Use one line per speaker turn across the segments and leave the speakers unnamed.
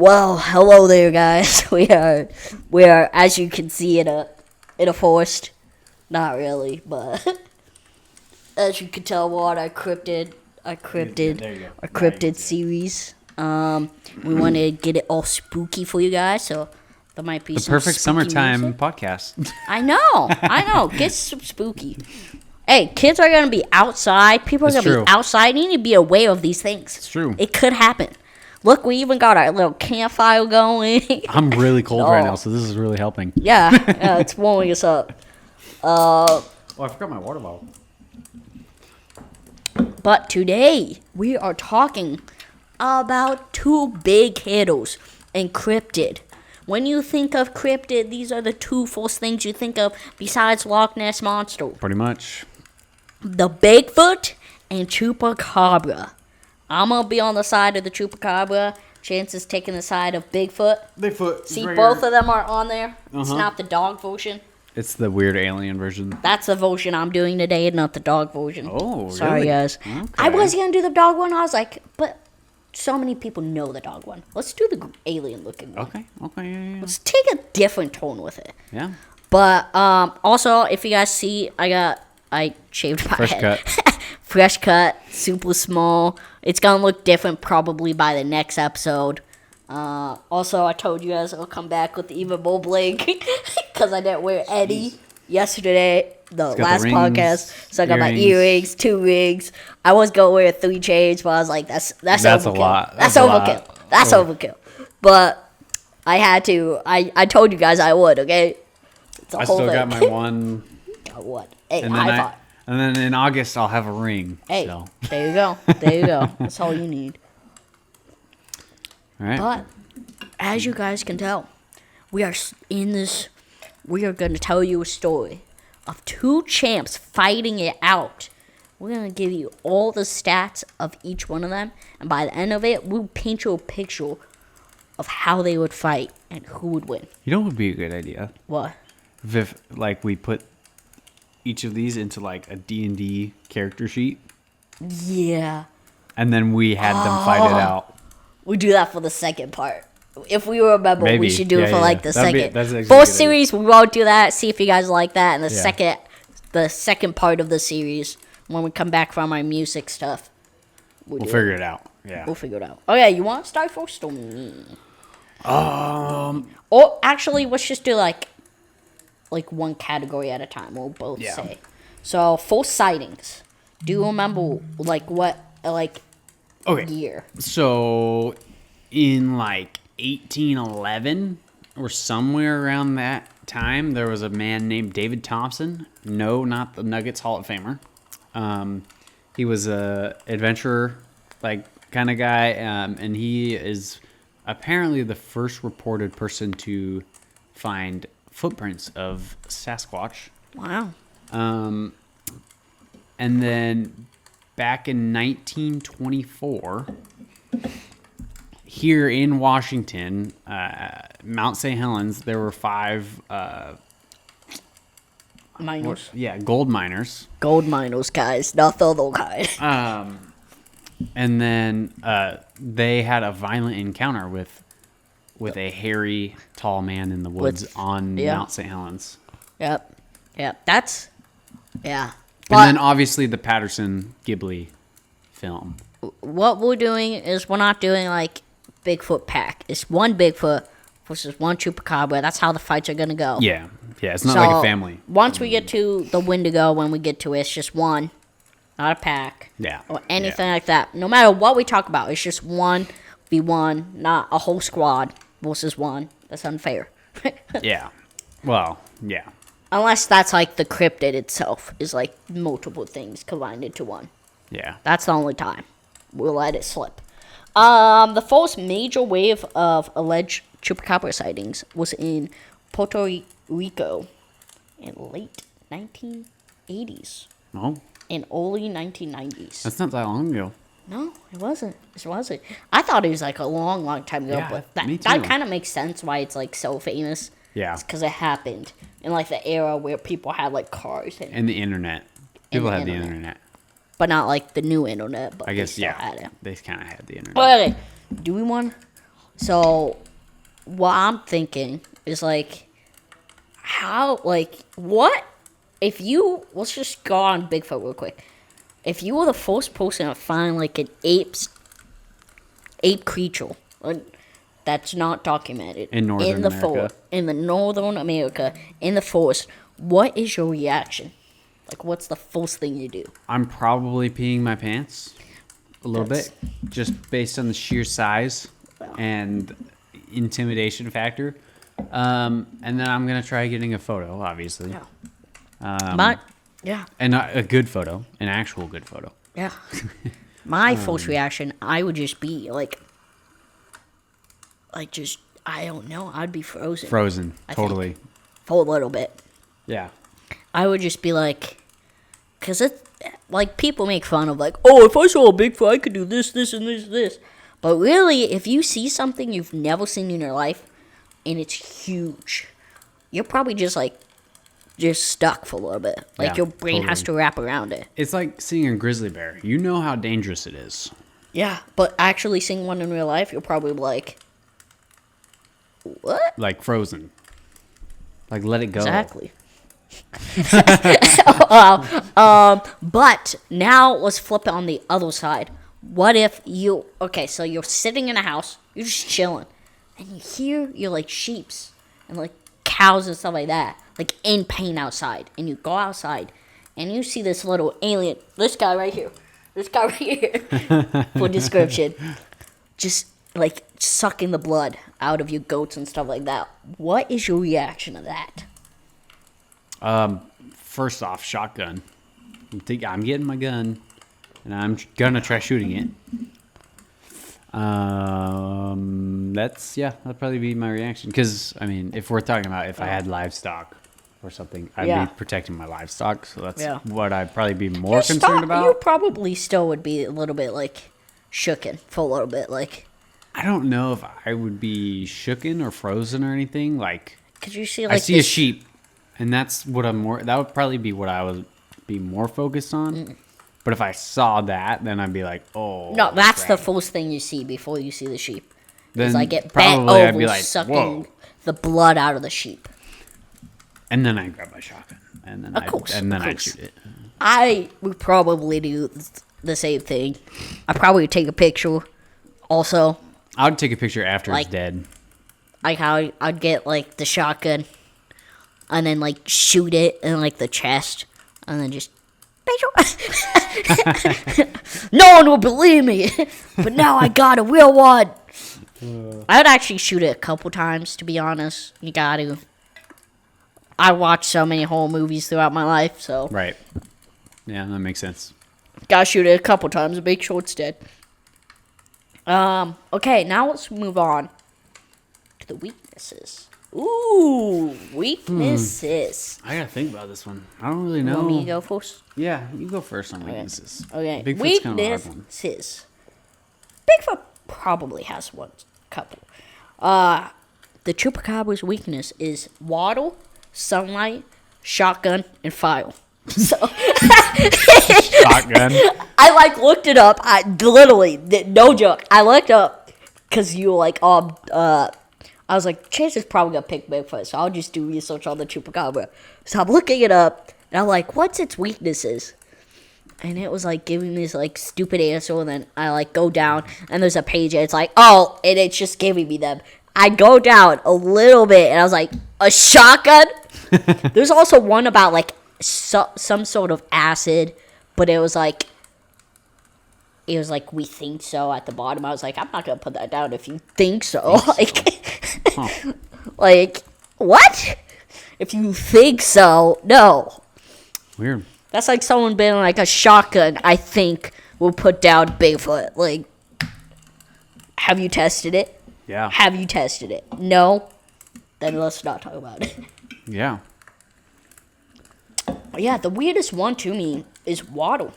Well, hello there, guys. We are, as you can see, in a forest. Not really, but as you can tell, we're on our cryptid series. We want to get it all spooky for you guys, so there might be
the
some
perfect
spooky
summertime
music.
podcast.
I know. Get some spooky. Hey, kids are gonna be outside. People are gonna be outside. You need to be aware of these things.
It's true.
It could happen. Look, we even got our little campfire going.
I'm really cold right now, so this is really helping.
Yeah, it's warming us up.
Oh, I forgot my water bottle.
But today, we are talking about two big hitters in Cryptid. When you think of Cryptid, these are the two first things you think of besides Loch Ness Monster.
Pretty much.
The Bigfoot and Chupacabra. I'm going to be on the side of the Chupacabra. Chance is taking the side of Bigfoot. See, both of them are on there. It's not the dog version.
It's the weird alien version.
That's the version I'm doing today, not the dog version.
Oh,
sorry,
really?
guys.
Okay.
I was going to do the dog one. I was like, but so many people know the dog one. Let's do the alien looking one.
Okay, yeah.
Let's take a different tone with it.
Yeah.
But also, if you guys see, I shaved my head. Fresh cut, super small. It's going to look different probably by the next episode. Also, I told you guys I'll come back with even more bling because I didn't wear any yesterday, the last podcast. So I got my earrings, 2 rings. I was going to wear 3 chains, but I was like, that's overkill.
A lot.
That's overkill. That's overkill. But I had to. I told you guys I would, okay? It's
I still got my one.
Got what? Hey,
and
high five.
And then in August, I'll have a ring.
Hey,
so.
There you go. That's all you need.
All right.
But as you guys can tell, we are going to tell you a story of 2 champs fighting it out. We're going to give you all the stats of each one of them, and by the end of it, we'll paint you a picture of how they would fight and who would win.
You know what would be a good idea?
What?
If we put each of these into like a D&D character sheet.
Yeah.
And then we had them fight it out.
We do that for the second part. If we remember, we should do it for like the second.
That's
Full series, we won't do that. See if you guys like that. And the second part of the series, when we come back from our music stuff,
we'll figure it out. Yeah.
We'll figure it out. Oh yeah, you want to start first or me? Or actually, let's just do like one category at a time. We'll both say. So full sightings. Do you remember what year?
So in like 1811 or somewhere around that time, there was a man named David Thompson. No, not the Nuggets Hall of Famer. He was a adventurer kind of guy, and he is apparently the first reported person to find footprints of Sasquatch.
Wow.
And then back in 1924, here in Washington, Mount St. Helens, there were 5
miners.
Gold miners.
Gold miners, guys, not the other guys.
And then they had a violent encounter with a hairy, tall man in the woods on Mount St. Helens.
Yep. That's.
And then obviously the Patterson Ghibli film.
What we're doing is we're not doing like Bigfoot pack. It's one Bigfoot versus one Chupacabra. That's how the fights are gonna go.
Yeah. It's not like a family.
Once we get to the Wendigo, when we get to it, it's just one, not a pack.
Yeah.
Or anything like that. No matter what we talk about, it's just 1v1, not a whole squad versus one. That's unfair.
Yeah. Well, yeah.
Unless that's like the cryptid itself is like multiple things combined into one.
Yeah.
That's the only time we'll let it slip. The first major wave of alleged Chupacabra sightings was in Puerto Rico in late 1980s.
Oh.
And early 1990s.
That's not that long ago.
No, it wasn't. I thought it was like a long time ago, but that kind of makes sense why it's like so famous.
Yeah.
It's because it happened in like the era where people had like cars
and the internet. People had the internet.
But not like the new internet. But
I guess,
they still had it.
They kind of had the internet.
But okay, do we want So what I'm thinking is like, how, like, what if you, let's just go on Bigfoot real quick. If you were the first person to find like an ape creature that's not documented
In Northern America.
In the Northern America, in the forest, what is your reaction? Like, what's the first thing you do?
I'm probably peeing my pants a little bit, just based on the sheer size and intimidation factor. And then I'm gonna try getting a photo, obviously.
Yeah.
And a good photo, an actual good photo.
Yeah. My first reaction, I would just be like just, I don't know, I'd be frozen.
Frozen, totally.
For a little bit.
Yeah.
I would just be like, because it's, like, people make fun of, like, oh, if I saw a Bigfoot, I could do this, this, and this. But really, if you see something you've never seen in your life, and it's huge, you're probably just stuck for a little bit. Like,
Yeah,
your brain has to wrap around it.
It's like seeing a grizzly bear. You know how dangerous it is.
Yeah, but actually seeing one in real life, you're probably like, what?
Like frozen. Like let it go.
Exactly. But now let's flip it on the other side. What if so you're sitting in a house, you're just chilling, and you hear your like sheeps and like cows and stuff like that, like in pain outside, and you go outside and you see this little alien, this guy right here for description, just like sucking the blood out of your goats and stuff like that. What is your reaction to that?
First off, shotgun. I'm getting my gun, and I'm gonna try shooting it. That'd probably be my reaction. Because I mean, if we're talking about if I had livestock or something, I'd be protecting my livestock. So that's what I'd probably be more concerned about.
You probably still would be a little bit like shooken for a little bit, like.
I don't know if I would be shooken or frozen or anything. Like,
could you see? Like,
I see a sheep, and that's what I'm more. That would probably be what I would be more focused on. But if I saw that, then I'd be like, oh.
No, that's the first thing you see before you see the sheep.
Then
I get bent over, I'd be like, sucking the blood out of the sheep.
And then I grab my shotgun, and then I'd shoot it.
I would probably do the same thing. I'd probably take a picture. Also,
I would take a picture after it's dead.
Like how I'd get like the shotgun, and then like shoot it in like the chest, and then just. No one will believe me, but now I got a real one. I would actually shoot it a couple times, to be honest. You got to. I watched so many horror movies throughout my life, so.
Right. Yeah, that makes sense.
Gotta shoot it a couple times to make sure it's dead. Okay, now let's move on to the weaknesses. Ooh, weaknesses.
I gotta think about this one. I don't really know.
You want me to go first?
Yeah, you go first on weaknesses.
Okay.
Bigfoot's kind of a hard one.
Weaknesses. Bigfoot probably has couple. The Chupacabra's weakness is water, sunlight, shotgun, and fire. So
Shotgun.
I looked it up. I literally, no joke. I looked up because you were like, I was like, Chase is probably gonna pick Bigfoot, so I'll just do research on the Chupacabra. So I'm looking it up, and I'm like, what's its weaknesses? And it was like giving me this like stupid answer, and then I like go down, and there's a page, and it's like, oh, and it's just giving me them. I go down a little bit, and I was like, a shotgun? There's also one about like some sort of acid, but it was like we think so at the bottom. I was like, I'm not gonna put that down if you think so. Like what? If you think so, no.
Weird.
That's like someone being like a shotgun, I think, will put down Bigfoot. Like, have you tested it?
Yeah.
Have you tested it? No? Then let's not talk about it.
Yeah.
Yeah, the weirdest one to me is water.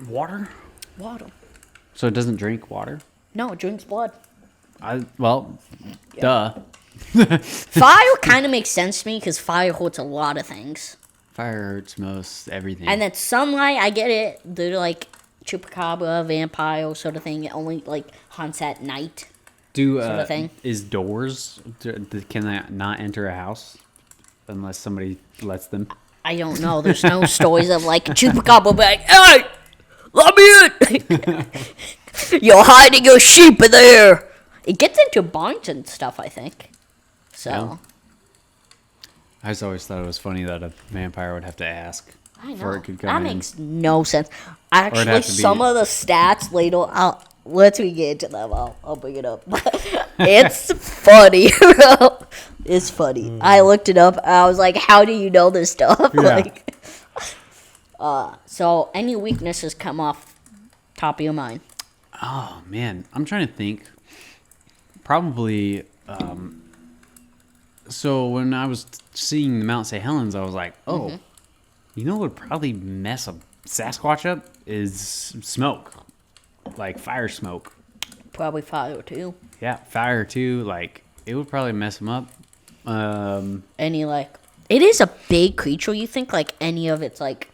Water?
Water.
So it doesn't drink water?
No, it drinks blood.
Duh.
Fire kind of makes sense to me because fire hurts a lot of things.
Fire hurts most everything.
And then sunlight, I get it. They're like Chupacabra, vampire sort of thing. It only like hunts at night.
sort
of thing.
Is doors, can they not enter a house unless somebody lets them?
I don't know. There's no stories of like Chupacabra being, hey, let me in. You're hiding your sheep in there. It gets into barns and stuff, I think. So.
Yeah. I just always thought it was funny that a vampire would have to ask before it could come in.
That makes no sense. Actually, some of the stats later, once we get into them, I'll bring it up. It's funny, bro. It's funny. I looked it up. I was like, how do you know this stuff?
Yeah.
So, any weaknesses come off top of your mind?
Oh, man. I'm trying to think. Probably, so when I was seeing the Mount St. Helens, I was like, oh, you know what would probably mess a Sasquatch up is smoke. Like fire smoke.
Probably fire, too.
Yeah, fire, too. Like, it would probably mess him up.
Any, like... It is a big creature, you think? Like, any of its, like,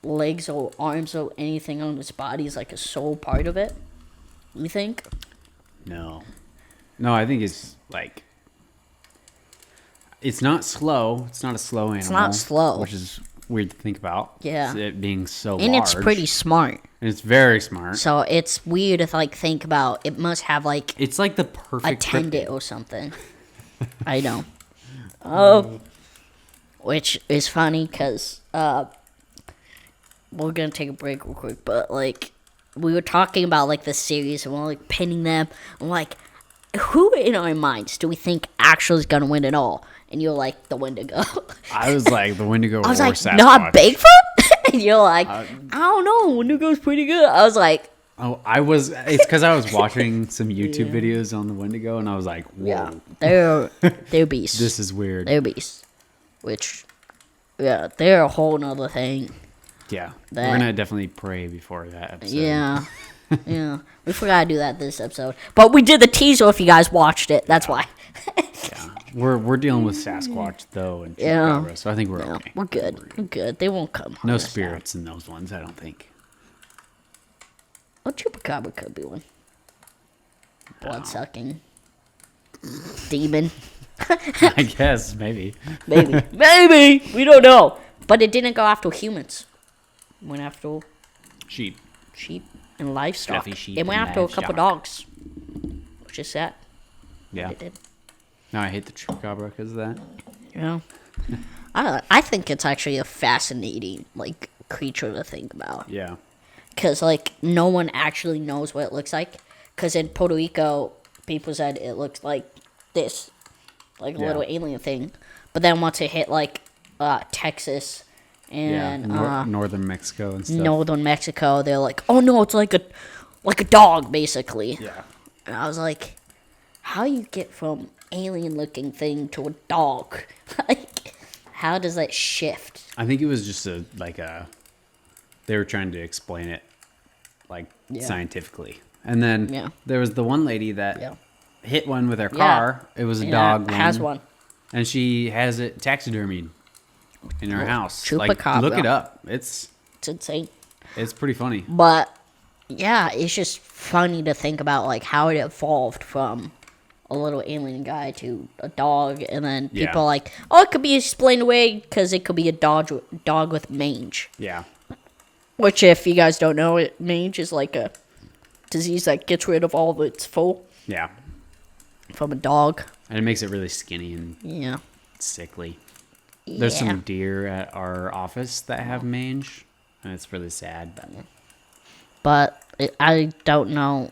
legs or arms or anything on its body is, like, a sole part of it? You think?
No. No, I think it's, like... It's not slow. It's not a slow animal. It's
not slow.
Which is weird to think about.
Yeah.
It being so large.
And it's pretty smart.
And it's very smart.
So it's weird to like think about. It must have like
it's like the perfect
attendant or something. I know. Oh, which is funny because we're gonna take a break real quick. But like we were talking about like the series and we're like pinning them. I'm like, who in our minds do we think actually is gonna win it all? And you're like, the Wendigo.
I was like, the Wendigo.
I was like,
Sasquatch.
not Bigfoot. And you're like, I don't know, Wendigo's pretty good. I was like,
oh, it's because I was watching some YouTube videos on the Wendigo, and I was like, whoa.
Yeah, they're beasts.
This is weird.
They're beasts. Which, yeah, they're a whole nother thing.
Yeah. We're going to definitely pray before that episode.
Yeah. Yeah. We forgot to do that this episode. But we did the teaser if you guys watched it. That's why.
Yeah. We're dealing with Sasquatch, though, and Chupacabra, so I think we're okay.
We're good. We're good. They won't come.
No spirits in those ones, I don't think.
Well, Chupacabra could be one. Blood-sucking. Demon.
I guess, maybe.
Maybe. We don't know. But it didn't go after humans. It went after
sheep
and livestock.
Sheep
it went after a couple dogs, which is sad.
Yeah.
It did.
No, I hate the Chupacabra because of that.
Yeah. I think it's actually a fascinating like creature to think about.
Yeah.
Because like no one actually knows what it looks like. Because in Puerto Rico, people said it looks like this, like a little alien thing. But then once it hit like Texas and
northern Mexico and stuff.
Northern Mexico, they're like, oh no, it's like a dog basically.
Yeah.
And I was like, how you get from alien looking thing to a dog? Like, how does that shift?
I think it was just they were trying to explain it scientifically. And then there was the one lady that hit one with her car. It was a dog one.
Has one.
And she has it taxidermied in her house.
Chupacabra.
Like, look it up. It's
insane.
It's pretty funny.
But yeah, it's just funny to think about like how it evolved from a little alien guy to a dog, and then people are like, oh, it could be explained away because it could be a dog with mange.
Yeah.
Which, if you guys don't know, mange is like a disease that gets rid of all of its fur.
Yeah.
From a dog.
And it makes it really skinny and sickly. There's some deer at our office that have mange, and it's really sad.
But I don't know.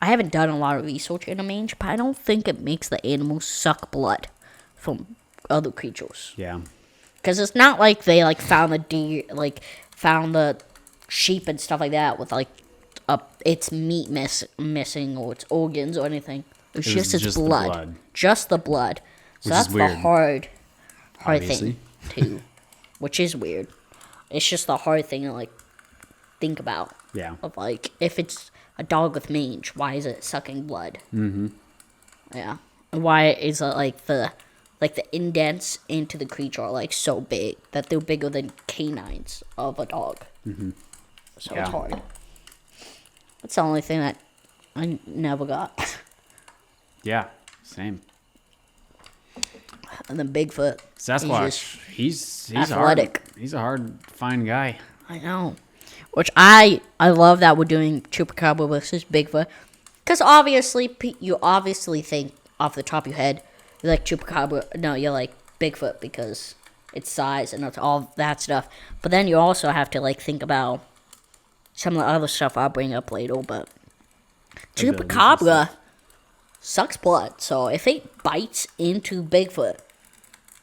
I haven't done a lot of research in a mange, but I don't think it makes the animals suck blood from other creatures.
Yeah.
Because it's not like they like found the deer, like found the sheep and stuff like that with like its meat missing or its organs or anything. It's just its blood. Just the blood. So that's the hard thing too. Which is weird. It's just the hard thing to like think about.
Yeah.
Of like if it's a dog with mange, why is it sucking blood?
Mm-hmm.
Yeah. And why is it like the indents into the creature are like so big that they're bigger than canines of a dog.
Mm-hmm.
So it's hard. That's the only thing that I never got.
Yeah, same.
And then Bigfoot.
Sasquatch, he's
athletic.
hard. He's a hard to find guy.
I know. Which I love that we're doing Chupacabra versus Bigfoot. Because obviously, you obviously think off the top of your head, you're like Chupacabra. No, you're like Bigfoot because its size and it's all that stuff. But then you also have to like think about some of the other stuff I'll bring up later. But Chupacabra sucks blood. So if it bites into Bigfoot,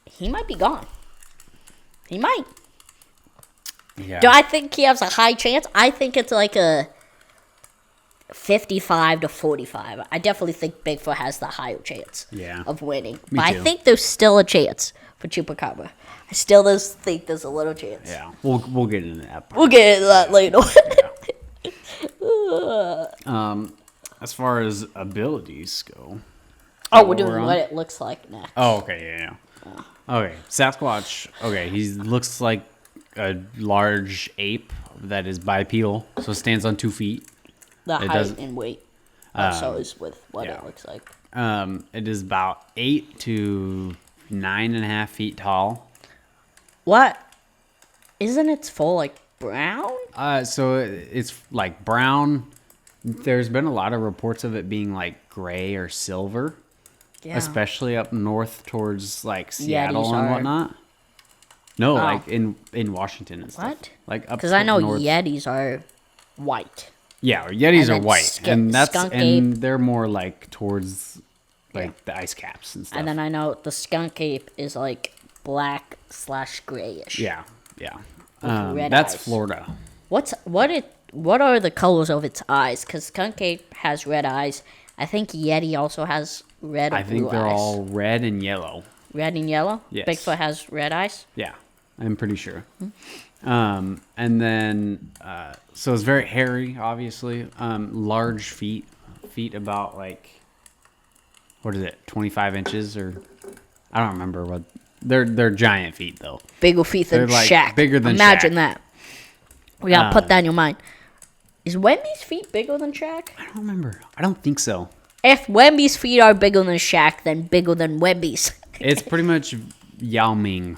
he might be gone. He might.
Yeah.
Do I think he has a high chance? I think it's like a 55 to 45. I definitely think Bigfoot has the higher chance of winning.
Me
But
too.
I think there's still a chance for Chupacabra. I still just think there's a little chance.
Yeah, we'll get into that part.
We'll get into that later.
As far as abilities go.
Oh, we're doing what it looks like next.
Oh, okay, yeah. Okay, Sasquatch. Okay, he looks like a large ape that is bipedal, so stands on 2 feet.
The height and weight also is with what it looks like.
It is about 8 to 9.5 feet tall.
What? Isn't its full like brown?
So it's like brown. There's been a lot of reports of it being like gray or silver.
Yeah.
Especially up north towards like Seattle
Yetis
and
are-
whatnot. No, like in Washington and stuff.
What?
Like up
Because I know
north.
Yetis are white.
Yeah, Yetis
And
are
then
white, and that's
skunk
and they're more like towards like the ice caps and stuff.
And then I know the skunk ape is like black / grayish.
yeah.
red
That's
eyes.
Florida.
What are the colors of its eyes? Because skunk ape has red eyes. I think Yeti also has red or
I think
blue
they're
eyes.
all red and yellow.
Red and yellow?
Yes.
Bigfoot has red eyes?
Yeah, I'm pretty sure. And then, so it's very hairy, obviously. Large feet about like, what is it, 25 inches or, I don't remember what. They're giant feet though.
Bigger feet than
They're, like,
Shaq.
bigger than
Imagine
Shaq.
that. We gotta put that in your mind. Is Wemby's feet bigger than Shaq?
I don't remember. I don't think so.
If Wemby's feet are bigger than Shaq, then bigger than Wemby's.
It's pretty much Yao Ming.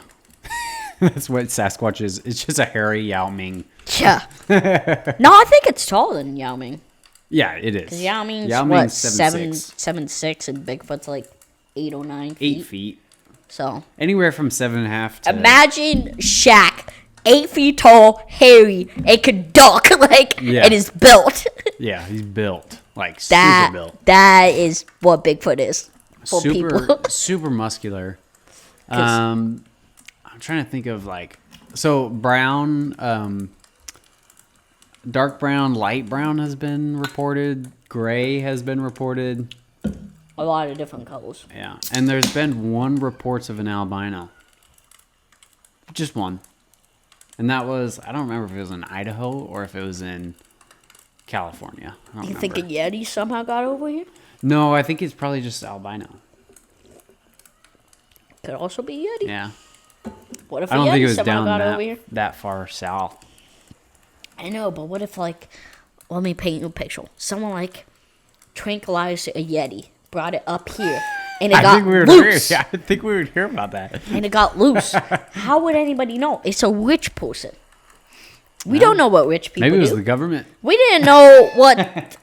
That's what Sasquatch is. It's just a hairy Yao Ming.
Yeah. No, I think it's taller than Yao Ming.
Yeah, it is.
Because Yao Ming's
Yao
what,
Ming's
7'6", and Bigfoot's like 8 or 9 feet.
8 feet.
So
Anywhere from 7.5 to...
imagine Shaq, 8 feet tall, hairy, and can duck and is built.
Yeah, he's built. Like, super built.
That is what Bigfoot is for people.
Super muscular. I'm trying to think of like... So, brown... dark brown, light brown has been reported. Gray has been reported.
A lot of different colors.
Yeah. And there's been one reports of an albino. Just one. And that was... I don't remember if it was in Idaho or if it was in California. I don't
You
remember.
think a Yeti somehow got over here?
No, I think it's probably just albino.
Could also be Yeti.
Yeah.
What if
I
a
don't
Yeti
think it was
somehow
down
got over here?
that far south.
I know, but what if let me paint you a picture. Someone tranquilized a Yeti, brought it up here, and it got loose.
I think we would hear about that.
And it got loose. How would anybody know? It's a rich person. We don't know what rich people do.
Maybe it was the government.
We didn't know what.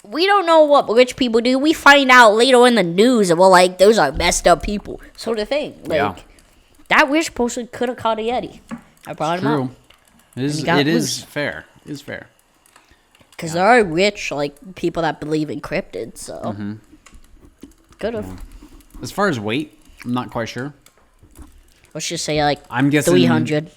We don't know what rich people do. We find out later in the news, and we're like, those are messed up people. Sort of thing. That rich person could have caught a Yeti. I brought him
True.
up.
It is fair. It is fair.
Because there are rich, people that believe in cryptids, so. Could have.
Yeah. As far as weight, I'm not quite sure.
Let's just say,
I'm guessing
300.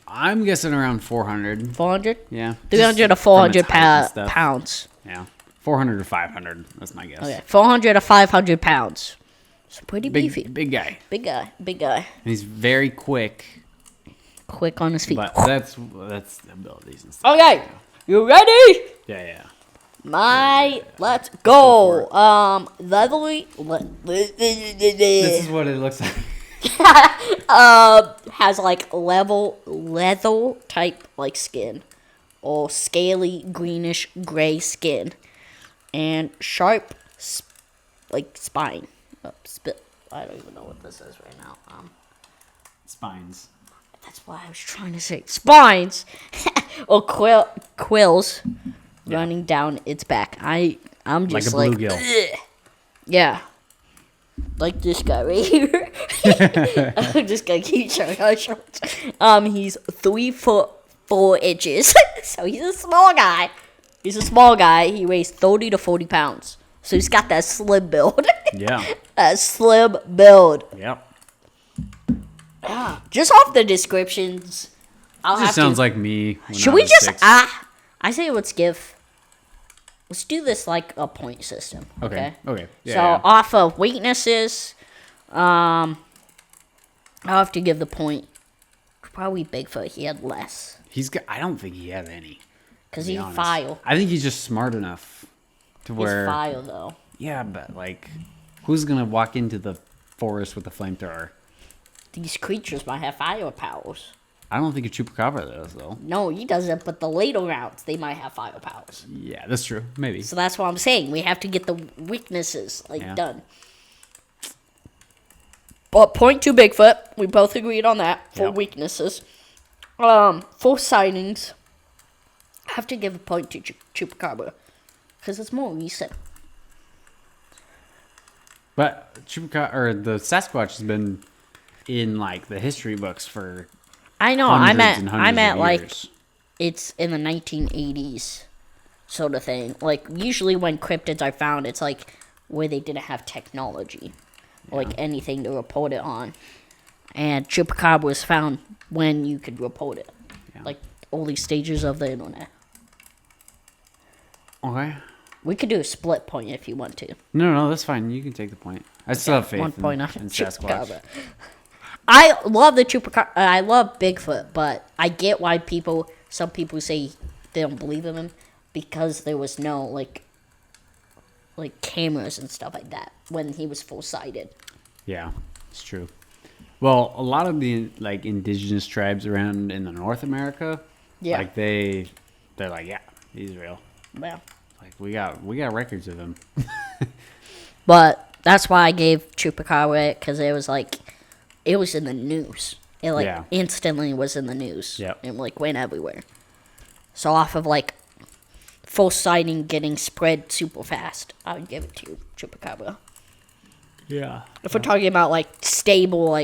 I'm guessing around 400.
400?
Yeah.
300 to 400 pounds.
Yeah. 400 or 500. That's my guess.
Okay, 400 to 500 pounds. It's pretty beefy.
Big guy.
Big guy.
And he's very quick.
Quick on his feet.
But that's the abilities and stuff.
Okay, you ready?
Yeah.
Let's go. Leathery.
This is what it looks like.
Has leather type skin, or scaly greenish gray skin. and sharp, spine. I don't even know what this is right now.
Spines.
That's what I was trying to say. Spines, or quills running down its back. I'm just
like a bluegill.
Yeah. Like this guy right here. I'm just gonna keep showing our shorts. He's 3 foot 4 inches. So he's a small guy. He weighs 30 to 40 pounds. So he's got that slim build.
Yeah.
That slim build.
Yep.
Yeah. Just off the descriptions,
This sounds like me.
Should we just? I say let's do this like a point system. Okay.
Yeah,
so off of weaknesses, I'll have to give the point. Probably Bigfoot. He had less.
I don't think he had any.
Because he's file.
I think he's just smart enough to where.
He's file though.
Yeah, but who's gonna walk into the forest with a flamethrower?
These creatures might have fire powers.
I don't think a Chupacabra does, though.
No, he doesn't, but the later rounds, they might have fire powers.
Yeah, that's true. Maybe.
So that's what I'm saying. We have to get the weaknesses, done. But point to Bigfoot. We both agreed on that for weaknesses. For sightings, I have to give a point to Chupacabra. Because it's more recent.
But the Sasquatch has been in, the history books for...
I know. I'm at
years.
It's in the 1980s sort of thing. Usually when cryptids are found, it's where they didn't have technology, anything to report it on. And Chupacabra was found when you could report it, early stages of the internet.
Okay.
We could do a split point if you want to.
No, that's fine. You can take the point. I still have faith
1 point
in Sasquatch.
Chupacabra. I love the Chupacabra. I love Bigfoot, but I get why some people say they don't believe in him because there was no cameras and stuff like that when he was full-sighted.
Yeah, it's true. Well, a lot of the indigenous tribes around in the North America, they're yeah, he's real.
Yeah.
We got records of him.
But that's why I gave Chupacabra it because it was in the news. It instantly was in the news.
Yep.
And went everywhere. So off of full sighting getting spread super fast, I would give it to Chupacabra.
Yeah.
If we're talking about stable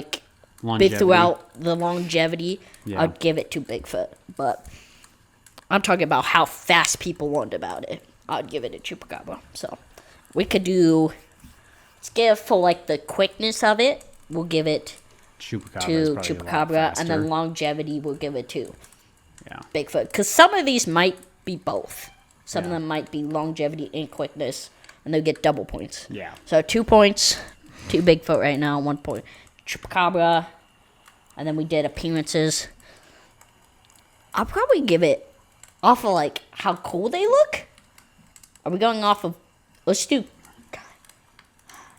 big throughout the longevity, I'd give it to Bigfoot. But I'm talking about how fast people learned about it. I'd give it to Chupacabra. So we could let's give for the quickness of it. We'll give it to Chupacabra, and then longevity we'll give it to Bigfoot. Because some of these might be both. Some of them might be longevity and quickness, and they'll get double points.
Yeah.
So 2 points to Bigfoot right now, 1 point Chupacabra, and then we did appearances. I'll probably give it off of how cool they look. Are we going off of? Let's do.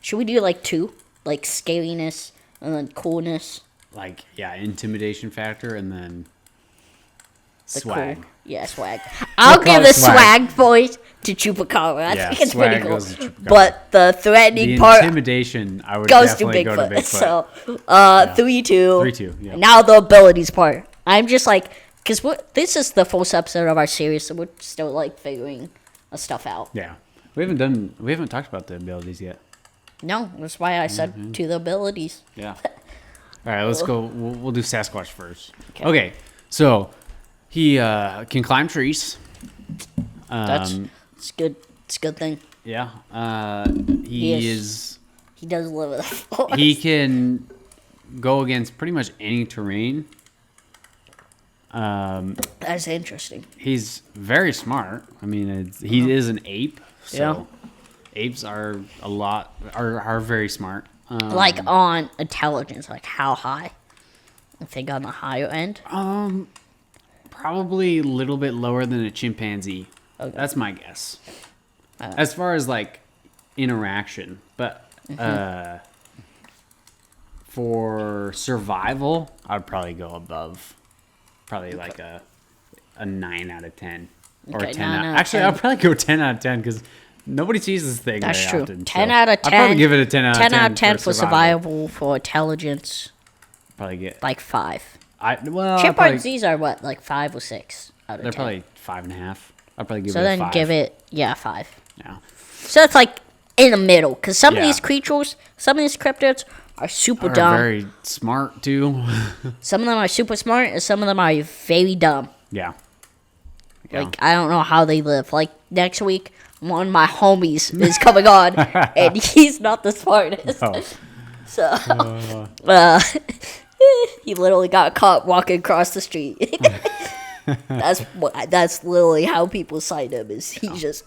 Should we do 2? Scariness and then coolness.
Intimidation factor and then swag.
Cool. Yeah, swag. I'll give the swag voice to Chupacabra. I think it's pretty cool. But the threatening part.
The intimidation, I would
goes to
definitely
Bigfoot.
go to Bigfoot.
So, 3-2.
3-2, yeah.
Now the abilities part. I'm just because this is the first episode of our series, so we're still figuring stuff out.
Yeah. We haven't talked about the abilities yet.
No, that's why I said to the abilities.
Yeah. All right, let's go. We'll do Sasquatch first. Okay. So he can climb trees.
It's good. It's a good thing.
Yeah. He does
live in the forest.
He can go against pretty much any terrain.
That's interesting.
He's very smart. I mean, he is an ape, so apes are very smart.
On intelligence, how high? I think on the higher end.
Probably a little bit lower than a chimpanzee.
Okay.
That's my guess. As far as interaction, but for survival, I'd probably go above. Probably a 9 out of 10 or 10. Actually, I'll probably go 10 out of 10 because Nobody sees this thing.
That's
very
true.
Often,
10
so
out of 10.
I'd probably give it a 10 out of 10.
10 out of 10 for survival. For intelligence.
Probably get
like 5.
Chimpanzees
are what, like 5 or 6 out of 10?
They're probably 5.5. I'd probably give it a 5.
So then give it 5.
Yeah.
So it's like in the middle, because some of
Yeah.
these creatures, some of these cryptids are super
They're
dumb.
very smart too.
Some of them are super smart, and some of them are very dumb.
Yeah.
Like, I don't know how they live. Like, next week, one of my homies is coming on, and he's not the smartest.
Oh.
So, he literally got caught walking across the street. That's literally how people cite him, is he's just...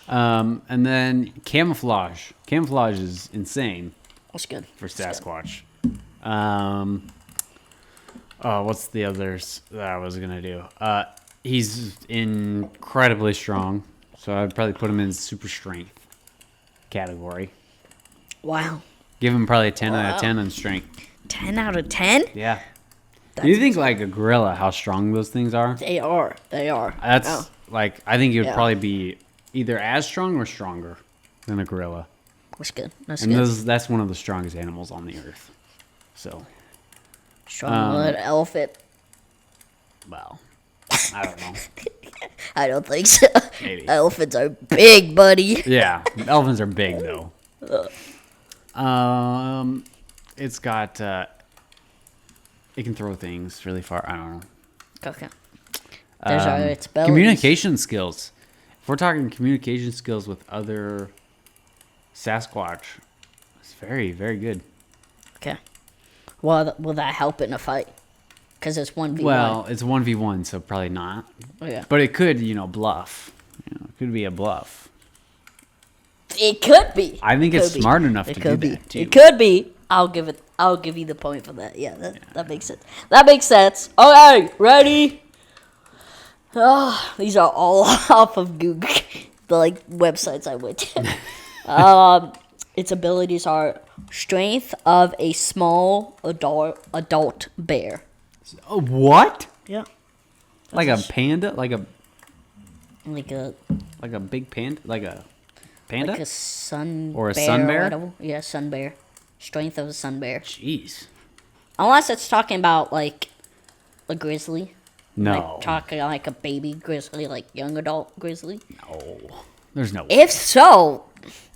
And then camouflage. Camouflage is insane
That's good.
for Sasquatch. What's the others that I was gonna do? He's incredibly strong, so I'd probably put him in super strength category.
Wow.
Give him probably a 10 out of 10 on strength.
10 out of 10?
Yeah. Do you think like a gorilla, how strong those things are?
They are.
That's like, I think it would
Yeah.
probably be either as strong or stronger than a gorilla.
That's good.
And that's one of the strongest animals on the earth. So,
Strong than an elephant.
well, I don't know.
I don't think so.
Maybe.
Elephants are big, buddy.
Yeah, elephants are big though. It's got it can throw things really far. I don't know.
Okay. There's its bellies.
Communication skills. If we're talking communication skills with other Sasquatch, it's very, very good.
Okay. Well, will that help in a fight? Because it's 1v1.
Well, it's 1v1, so probably not.
Oh, yeah.
But it could, bluff. It could be a bluff.
It could be.
I think it's smart enough to do that too.
It could be. I'll give you the point for that. Yeah, that makes sense. That makes sense. Okay, ready? Oh, these are all off of Google, the websites I went to. Its abilities are strength of a small adult bear.
What?
Yeah.
Like a panda? Like a big panda? Like a panda?
Like a sun
or a
bear
sun bear?
or whatever. Yeah, sun bear. Strength of a sun bear.
Jeez.
Unless it's talking about like a grizzly.
No.
Like talking like a baby grizzly, like young adult grizzly.
No. There's no way.
If so,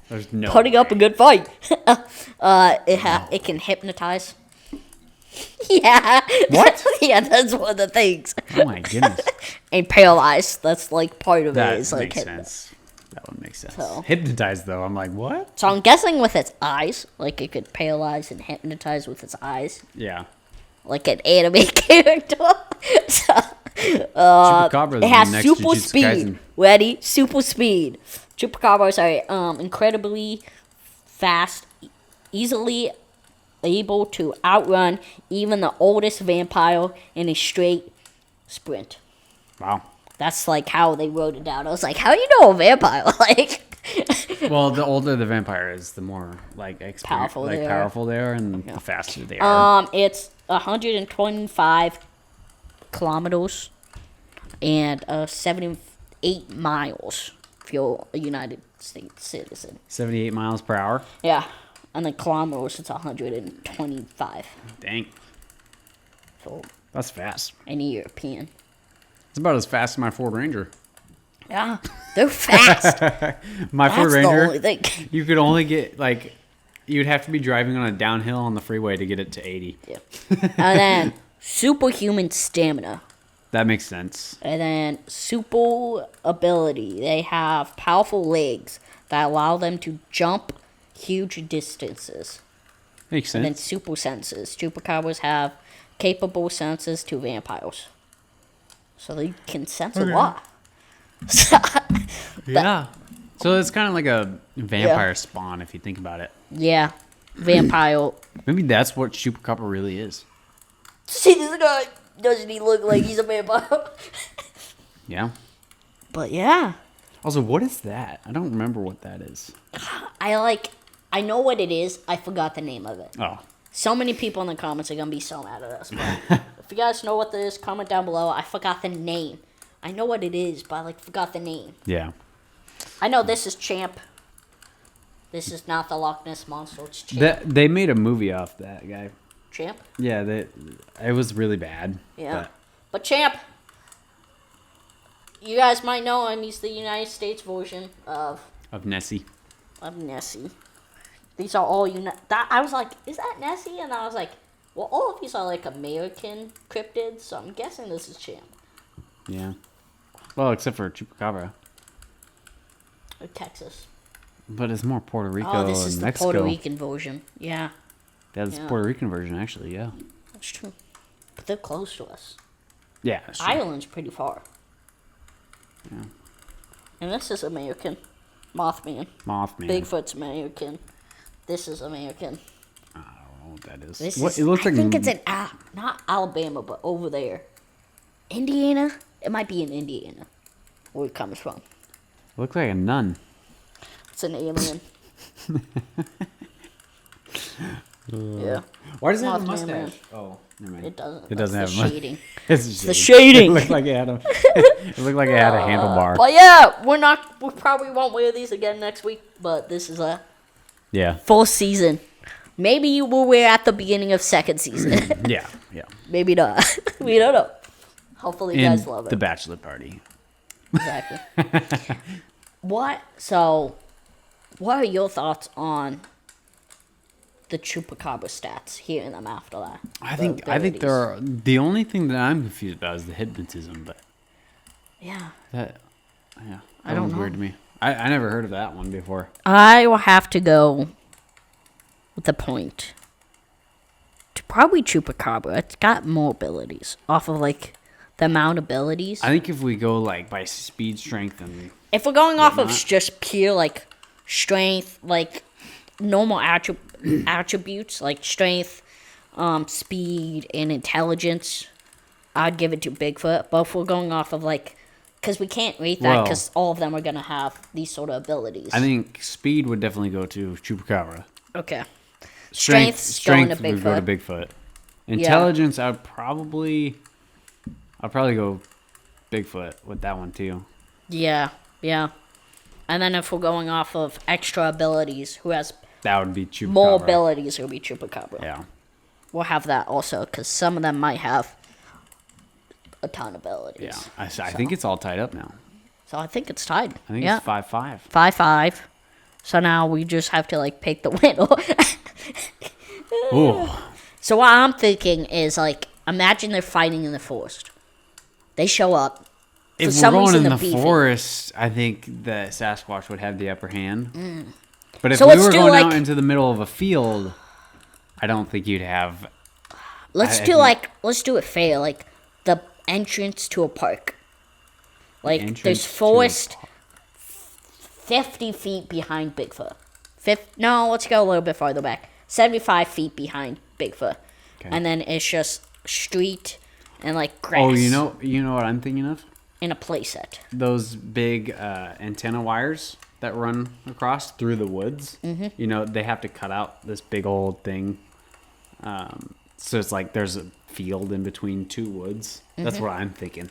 There's no
putting
way.
up a good fight. It can hypnotize. Yeah.
What?
Yeah, that's one of the things.
Oh my goodness.
And paralyzed. That's like part of
That
it. Is like
makes sense. That would make sense.
So-
Hypnotized though, I'm like, what?
So I'm guessing with its eyes, like it could paralyze and hypnotize with its eyes,
Yeah.
like an anime character. So,
Chupacabra is
it has
the next
super
Jujutsu
speed.
Kaisen.
Ready? Super speed. Chupacabras are incredibly fast, easily able to outrun even the oldest vampire in a straight sprint.
Wow.
That's like how they wrote it down. I was like, how do you know a vampire? Like,
Well, the older the vampire is, the more
Powerful they are.
powerful they are, and the faster they are.
it's 125 kilometers and 78 miles if you're a United States citizen.
78 miles per hour.
Yeah, and then kilometers it's 125.
Dang,
So
that's fast.
any European.
It's about as fast as my Ford Ranger.
Yeah, they're fast.
My Ford
That's the
Ranger,
only thing.
you could only get you'd have to be driving on a downhill on the freeway to get it to 80.
Yeah. And then superhuman stamina.
That makes sense.
And then super ability. They have powerful legs that allow them to jump huge distances.
Makes
And then
sense.
super senses. Chupacabras have capable senses to vampires. So they can sense a lot.
Yeah. So it's kind of like a vampire spawn if you think about it.
Yeah. Vampire.
Maybe that's what Chupacabra really is.
See this guy? Doesn't he look like he's a vampire?
Yeah.
But yeah.
Also, what is that? I don't remember what that is.
I know what it is. I forgot the name of it.
Oh.
So many people in the comments are going to be so mad at us. But if you guys know what this is, comment down below. I forgot the name. I know what it is, but I like forgot the name.
Yeah.
I know this is Champ. This is not the Loch Ness Monster. It's Champ.
They made a movie off that guy.
Champ?
Yeah, it was really bad.
Yeah. But Champ, you guys might know him. He's the United States version of
Nessie.
Of Nessie. These are all I was like, is that Nessie? And I was like, well, all of these are like American cryptids, so I'm guessing this is Champ.
Yeah. Well, except for Chupacabra.
Or Texas.
But it's more Puerto Rico
and Mexico. Oh, this is the
Mexico.
Puerto Rican version. Yeah.
That's the Puerto Rican version, actually, yeah.
That's true. But they're close to us.
Yeah, that's true.
Ireland's pretty far.
Yeah.
And this is American. Mothman. Bigfoot's American. This is American.
I don't know what that is.
It looks like... I think it's in, not Alabama, but over there. Indiana? It might be in Indiana, where it comes from.
It looks like a nun.
It's an alien. Yeah.
Why does it have a mustache? Oh, never mind.
It doesn't.
It doesn't have a mustache.
It's the shading.
It looked like it had a. It looked like it had a handlebar.
But yeah, we probably won't wear these again next week. But this is a full season. Maybe you will wear at the beginning of second season.
Yeah.
Maybe not. We don't know. Hopefully you guys love it.
The bachelor party.
Exactly. What are your thoughts on the Chupacabra stats? Hearing them after that.
I think there are. The only thing that I'm confused about is the hypnotism, but
yeah,
I don't know. Weird to me. I never heard of that one before.
I will have to go with the point to probably Chupacabra. It's got more abilities off of like the amount of abilities.
I think if we go like by speed, strength, and
if we're going off of just pure like strength, like normal attributes like strength, speed, and intelligence, I'd give it to Bigfoot. But if we're going off of like, because we can't rate that because all of them are gonna have these sort of abilities.
I think speed would definitely go to Chupacabra.
Okay.
Strength would go to Bigfoot. Intelligence, I'd probably go Bigfoot with that one too. Yeah.
And then if we're going off of extra abilities, who has
that would be Chupacabra.
More abilities, it would be Chupacabra.
Yeah.
We'll have that also, because some of them might have a ton of abilities.
Yeah. I think it's all tied up now.
So I think it's tied.
I think it's 5-5.
5-5. So now we just have to, like, pick the winner.
Ooh.
So what I'm thinking is, like, imagine they're fighting in the forest. They show up.
If we're going in the forest, I think the Sasquatch would have the upper hand. But if we were going out into the middle of a field, I don't think you'd have...
Let's do it fair. Like, the entrance to a park. Like, there's forest 50 feet behind Bigfoot. No, let's go a little bit farther back. 75 feet behind Bigfoot. Okay. And then it's just street and, like, grass.
Oh, you know what I'm thinking of?
In a playset.
Those big antenna wires that run across through the woods. Mm-hmm. You know, they have to cut out this big old thing. So it's like there's a field in between two woods. Mm-hmm. That's what I'm thinking.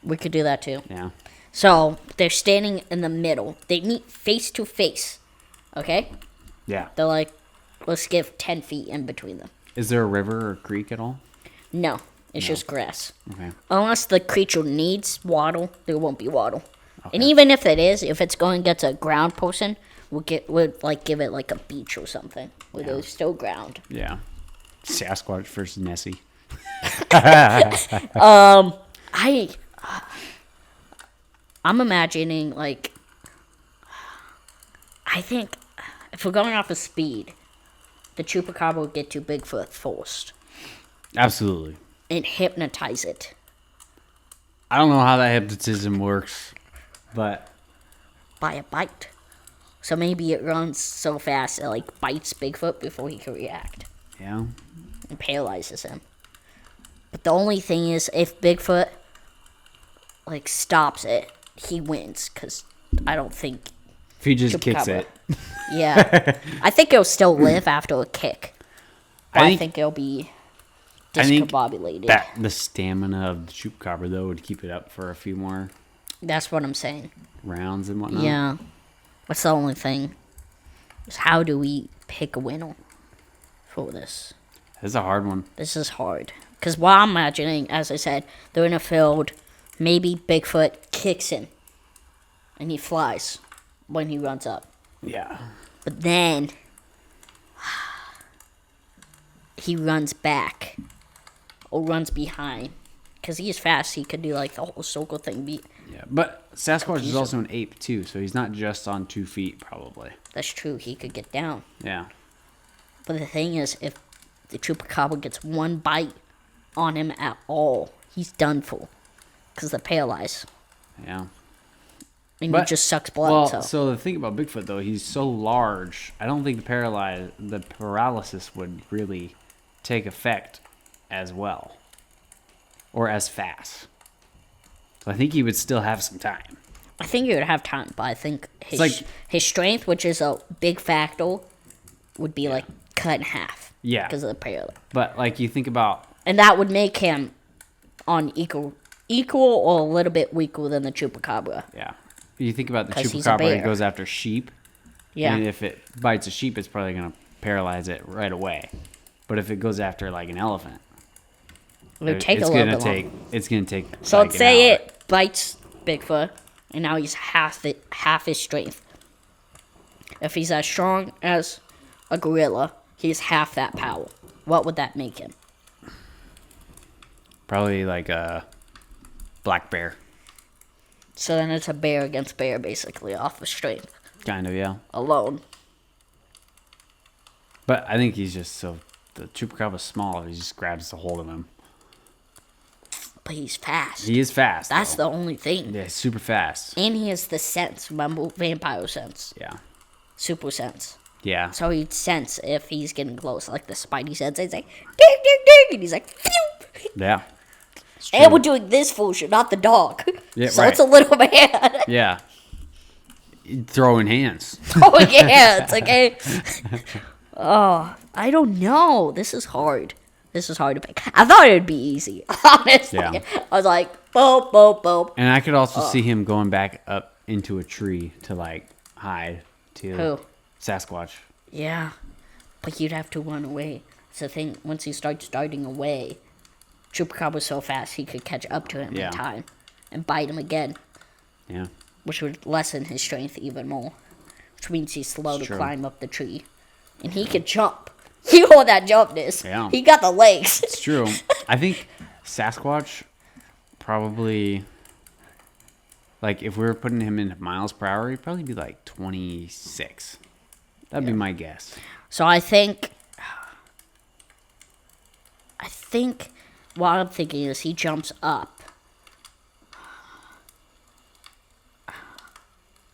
We could do that too.
Yeah.
So they're standing in the middle. They meet face to face. Okay?
Yeah.
They're like, let's give 10 feet in between them.
Is there a river or creek at all?
No. It's just grass.
Okay.
Unless the creature needs water, there won't be water. Okay. And even if it is, if it's going against a ground person, we'll give it like a beach or something where there's still ground.
Yeah. Sasquatch versus Nessie.
I'm imagining like, I think if we're going off of speed, the Chupacabra will get to Bigfoot first.
Absolutely.
And hypnotize it.
I don't know how that hypnotism works, but...
By a bite. So maybe it runs so fast it, like, bites Bigfoot before he can react.
Yeah.
And paralyzes him. But the only thing is, if Bigfoot, like, stops it, he wins. Because I don't think...
If he just kicks it.
Yeah. I think it'll still live after a kick. But I think it'll be... discombobulated.
That the stamina of the Chupacabra though would keep it up for a few more.
That's what I'm saying.
Rounds and whatnot.
Yeah. That's the only thing. Is how do we pick a winner for this?
This is a hard one.
This is hard. Because what I'm imagining, as I said, they're in a field. Maybe Bigfoot kicks him. And he flies when he runs up.
Yeah.
But then he runs back. Or runs behind. Because he's fast. He could do like the whole circle thing.
Yeah, but Sasquatch is also an ape too, so he's not just on 2 feet probably.
That's true. He could get down.
Yeah.
But the thing is, if the Chupacabra gets one bite on him at all, he's done for. Because they're paralyzed.
Yeah.
And he just sucks blood.
Well, so the thing about Bigfoot, though, he's so large, I don't think the paralysis would really take effect as well. Or as fast. So I think he would still have some time.
I think he would have time, but I think his strength, which is a big factor, would be like cut in half.
Yeah.
Because of the paralysis.
But like you think about...
And that would make him on equal or a little bit weaker than the Chupacabra.
Yeah. You think about the
'Cause he's a
Chupacabra,
bear.
it goes after sheep.
Yeah.
And if it bites a sheep, it's probably going to paralyze it right away. But if it goes after like an elephant,
It would take a little bit longer.
It's going to take.
So
like
let's
an
say
hour.
it bites Bigfoot, and now he's half his strength. If he's as strong as a gorilla, he's half that power. What would that make him?
Probably like a black bear.
So then it's a bear against bear, basically, off of strength
Kind of, yeah.
alone.
But I think he's just so... The Chupacabra's small. He just grabs a hold of him.
But he's fast.
He is fast.
That's
though.
the only thing.
Yeah, super fast.
And he has the sense, remember? Vampire sense.
Yeah.
Super sense.
Yeah.
So he'd sense if he's getting close, like the Spidey sense. He's like, ding, ding, ding. And he's like, phew.
Yeah.
And we're doing this function, not the dog.
Yeah,
so
right.
it's a little man.
Yeah. Throwing hands.
Oh, yeah. It's like, hey. Oh, I don't know. This is hard. This is hard to pick. I thought it would be easy, honestly.
Yeah.
I was like, boop, boop, boop.
And I could also see him going back up into a tree to like hide to
Who?
Sasquatch.
Yeah. But you'd have to run away. It's the thing, once you start darting away, Chupacabra was so fast he could catch up to him in time and bite him again.
Yeah.
Which would lessen his strength even more. Which means he's slow to climb up the tree. And he could jump. You know what that jump is.
Yeah.
He got the legs.
It's true. I think Sasquatch probably, like, if we were putting him in miles per hour, he'd probably be like 26. That'd be my guess.
So I think what I'm thinking is he jumps up.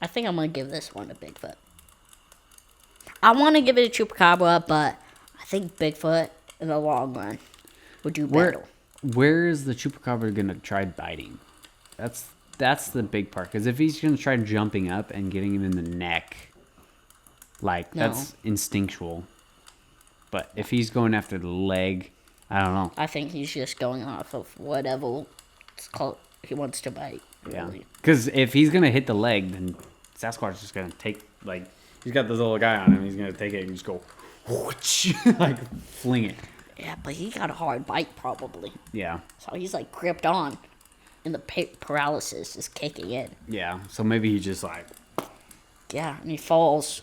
I think I'm going to give this one to Bigfoot. I want to give it a Chupacabra, but I think Bigfoot, in the long run, would do better.
Where is the Chupacabra going to try biting? That's the big part. Because if he's going to try jumping up and getting him in the neck, like, that's instinctual. But if he's going after the leg, I don't know.
I think he's just going off of whatever it's called he wants to bite.
Yeah. Because if he's going to hit the leg, then Sasquatch is just going to take, like, he's got this little guy on him. He's going to take it and just go, whoosh, like, fling it.
Yeah, but he got a hard bite, probably.
Yeah.
So he's, like, gripped on. And the paralysis is kicking in.
Yeah. So maybe he just, like...
Yeah, and he falls.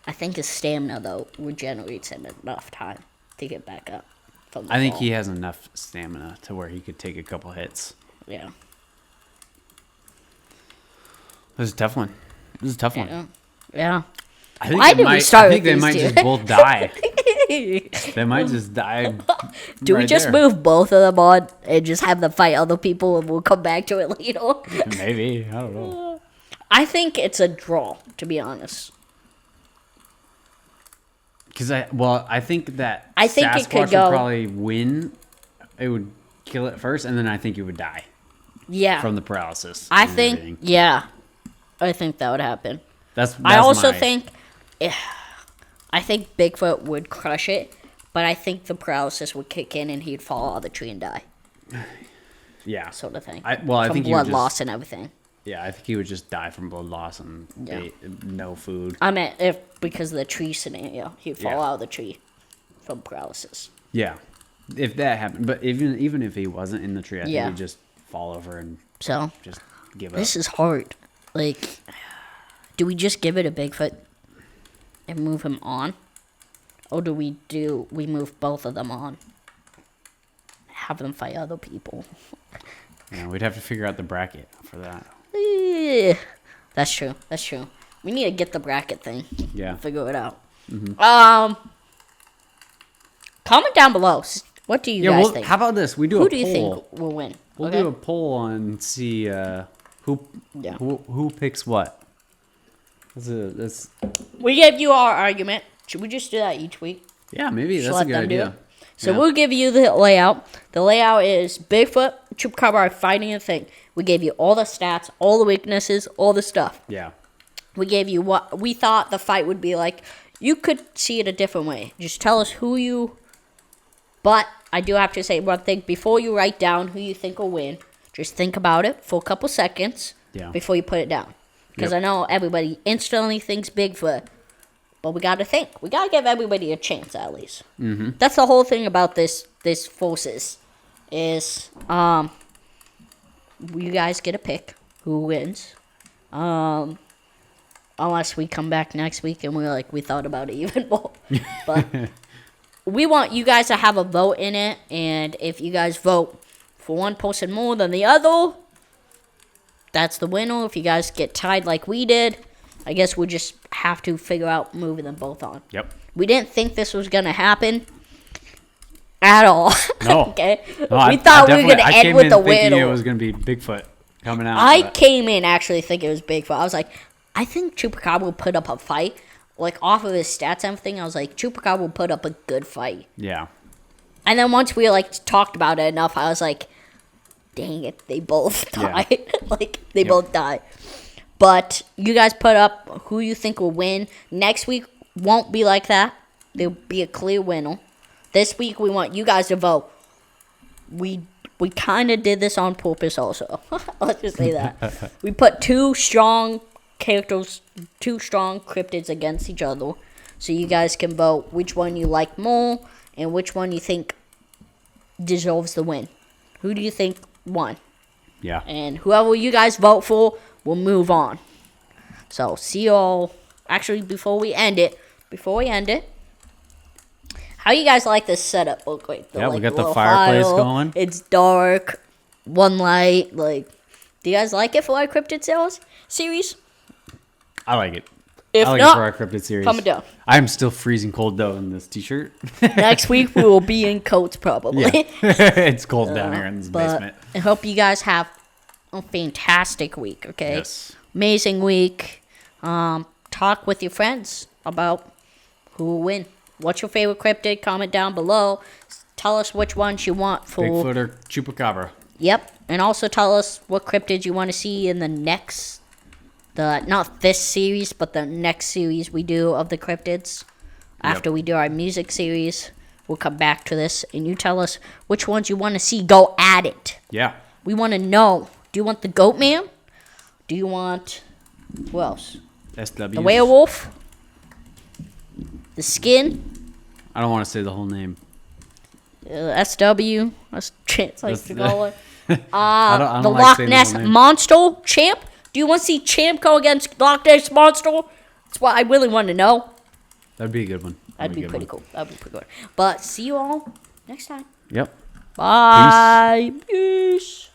I think his stamina, though, regenerates him enough time to get back up from the
I think
fall.
he has enough stamina to where he could take a couple hits.
Yeah.
This is a tough one.
Yeah.
I think
Why did we start with
they
these
might
two?
just both die. They might just die.
Do we just move both of them on and just have them fight other people and we'll come back to it later?
Maybe. I don't know.
I think it's a draw, to be honest.
Because I think that
I think
Sasquatch
it could
would
go-
probably win. It would kill it first, and then I think it would die
Yeah.
from the paralysis.
I
and
think,
everything.
yeah. I think that would happen.
That's
I also
my-
think, I think Bigfoot would crush it, but I think the paralysis would kick in and he'd fall out of the tree and die.
Yeah.
Sort of thing.
I
from
think
blood loss and everything.
Yeah, I think he would just die from blood loss and no food.
I meant because of the tree scenario, he'd fall out of the tree from paralysis.
Yeah, if that happened, but even if he wasn't in the tree, I think he'd just fall over and just give up.
This is hard. Like, do we just give it a Bigfoot and move him on, or do we move both of them on, have them fight other people?
Yeah, we'd have to figure out the bracket for that.
That's true. We need to get the bracket thing.
Yeah.
Figure it out. Comment down below. What do you guys think?
How about this? We do
Who
a poll.
do you think will win?
We'll do a poll and see who picks what.
We gave you our argument. Should we just do that each week?
Yeah, maybe that's a good idea.
So we'll give you the layout. The layout is Bigfoot, Chupacabra are fighting a thing. We gave you all the stats, all the weaknesses, all the stuff.
Yeah.
We gave you what we thought the fight would be like. You could see it a different way. Just tell us who you... But I do have to say one thing. Before you write down who you think will win, just think about it for a couple seconds before you put it down. Because I know everybody instantly thinks Bigfoot. But we got to think. We got to give everybody a chance at least. Mm-hmm. That's the whole thing about this forces. Is you guys get a pick who wins. Unless we come back next week and we're like, we thought about it even more. But we want you guys to have a vote in it. And if you guys vote for one person more than the other, that's the winner. If you guys get tied like we did, I guess we'll just have to figure out moving them both on.
Yep.
We didn't think this was going to happen at all.
No.
Okay?
No,
we thought we were going to end with the winner.
I came in thinking it was going to be Bigfoot coming out.
I came in actually thinking it was Bigfoot. I was like, I think Chupacabra will put up a fight. Like, off of his stats and everything, I was like, Chupacabra will put up a good fight.
Yeah.
And then once we, talked about it enough, I was like, dang it, they both died. Yeah. They both died. But you guys put up who you think will win. Next week won't be like that. There'll be a clear winner. This week we want you guys to vote. We kind of did this on purpose also. Let's just say that. We put two strong cryptids against each other. So you guys can vote which one you like more and which one you think deserves the win. Who do you think won?
Yeah.
And whoever you guys vote for, we'll move on. So, see you all. Actually, before we end it, how you guys like this setup? Oh, wait,
we got the fireplace going.
It's dark, one light. Do you guys like it for our Cryptid series?
I like it.
If
I like
not,
it for our Cryptid series.
comment down.
I'm still freezing cold though in this t-shirt.
Next week we will be in coats probably.
Yeah. It's cold down here in this basement.
I hope you guys have a fantastic week. Okay.
Yes.
Amazing week. Talk with your friends about who will win. What's your favorite cryptid? Comment down below. Tell us which ones you want for
Bigfoot or Chupacabra.
Yep. And also tell us what cryptids you want to see in the next, not this series, but the next series we do of the cryptids. After we do our music series, we'll come back to this, and you tell us which ones you want to see go at it.
Yeah.
We want to know. Do you want the Goat Man? Do you want, who else?
SW.
The werewolf? The skin?
I don't want to say the whole name.
SW? That's Chance likes to go with. The
like
Loch
saying
Ness
the whole name.
Monster? Champ? Do you want to see Champ go against Loch Ness Monster? That's what I really want to know.
That'd be a good one.
That'd be pretty cool. That'd be pretty good. But see you all next time.
Yep.
Bye. Peace.